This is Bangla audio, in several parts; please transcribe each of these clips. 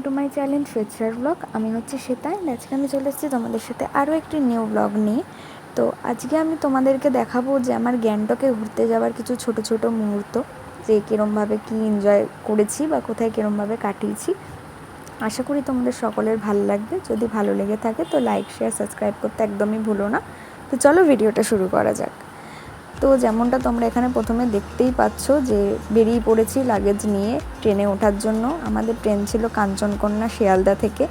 To my channel future blog. আমি হচ্ছে শ্বেতা। আজকে আমি চলে এসেছি তোমাদের সাথে আরও একটি নিউ ব্লগ নিয়ে। তো আজকে আমি তোমাদেরকে দেখাবো যে আমার গ্যাংটকে ঘুরতে যাওয়ার কিছু ছোট ছোট মুহূর্ত, যে কীরমভাবে কী এনজয় করেছি বা কোথায় কীরমভাবে কাটিয়েছি। আশা করি তোমাদের সকলের ভালো লাগবে। যদি ভালো লেগে থাকে তো লাইক, শেয়ার, সাবস্ক্রাইব করতে একদমই ভুলো না। তো চলো ভিডিওটা শুরু করা যাক। তো যেমনটা তোমরা এখানে প্রথমে দেখতেই পাচ্ছ যে বেরিয়ে পড়েছি লাগেজ নিয়ে ট্রেনে ওঠার জন্য। আমাদের ট্রেন ছিল কাঞ্চনকন্যা শিয়ালদা থেকে।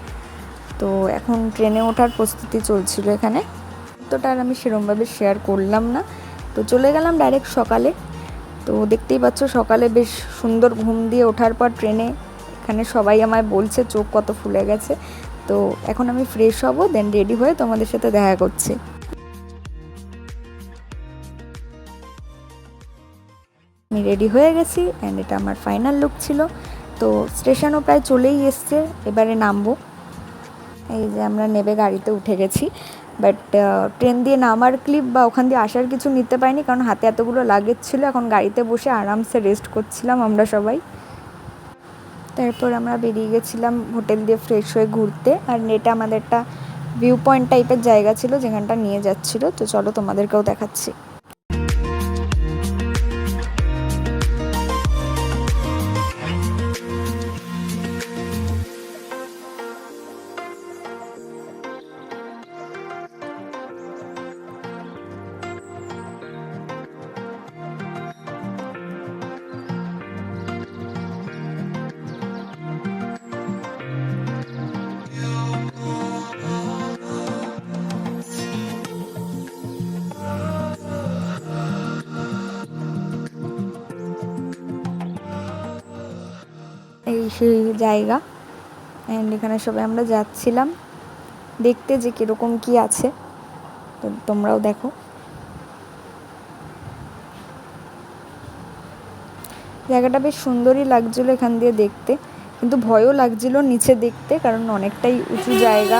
তো এখন ট্রেনে ওঠার প্রস্তুতি চলছিল এখানে। তোটা আর আমি সেরমভাবে শেয়ার করলাম না। তো চলে গেলাম ডাইরেক্ট সকালে। তো দেখতেই পাচ্ছ সকালে বেশ সুন্দর ঘুম দিয়ে ওঠার পর ট্রেনে এখানে সবাই আমায় বলছে চোখ কত ফুলে গেছে। তো এখন আমি ফ্রেশ হব, দেন রেডি হয়ে তোমাদের সাথে দেখা করছি। আমি রেডি হয়ে গেছি অ্যান্ড এটা আমার ফাইনাল লুক ছিল। তো স্টেশনও প্রায় চলেই এসছে, এবারে নামবো। এই যে আমরা নেবে গাড়িতে উঠে গেছি, বাট ট্রেন দিয়ে নামার ক্লিপ বা ওখান দিয়ে আসার কিছু নিতে পারিনি, কারণ হাতে এতগুলো লাগেজ ছিল। এখন গাড়িতে বসে আরামসে রেস্ট করছিলাম আমরা সবাই। তারপর আমরা বেরিয়ে গেছিলাম হোটেল দিয়ে ফ্রেশ হয়ে ঘুরতে। আর এটা আমাদের একটা ভিউ পয়েন্ট টাইপের জায়গা ছিল যেখানটা নিয়ে যাচ্ছিলো। তো চলো তোমাদেরকেও দেখাচ্ছি। এই সেই জায়গা, অ্যান্ড এখানে সবাই আমরা যাচ্ছিলাম দেখতে যে কীরকম কী আছে। তো তোমরাও দেখো। জায়গাটা বেশ সুন্দরই লাগছিলো এখান দিয়ে দেখতে, কিন্তু ভয়ও লাগছিলো নিচে দেখতে, কারণ অনেকটাই উঁচু জায়গা।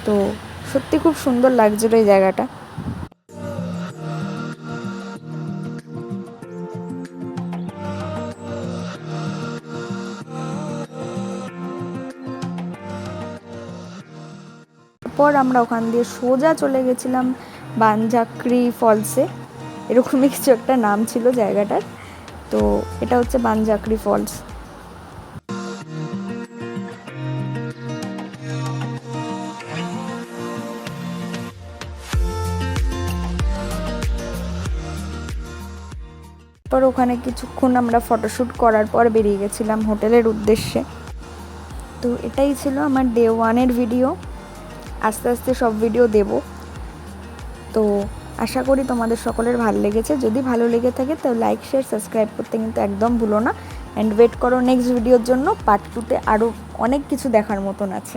তো সত্যি খুব সুন্দর লাগছিলো এই জায়গাটা। তারপর আমরা ওখান দিয়ে সোজা চলে গেছিলাম বানঝাঁকড়ি ফলসে। এরকমই কিছু একটা নাম ছিল জায়গাটার। তো এটা হচ্ছে বানঝাঁকড়ি ফলস। তারপর ওখানে কিছুক্ষণ আমরা ফটোশ্যুট করার পর বেরিয়ে গেছিলাম হোটেলের উদ্দেশ্যে। তো এটাই ছিল আমার ডে 1-এর ভিডিও। আস্তে আস্তে সব ভিডিও দেব। তো আশা করি তোমাদের সকলের ভালো লেগেছে। যদি ভালো লেগে থাকে তো লাইক, শেয়ার, সাবস্ক্রাইব করতে কিন্তু একদম ভুলো না। অ্যান্ড ওয়েট করো নেক্সট ভিডিওর জন্য। পার্ট 2-তে আরও অনেক কিছু দেখার মতন আছে।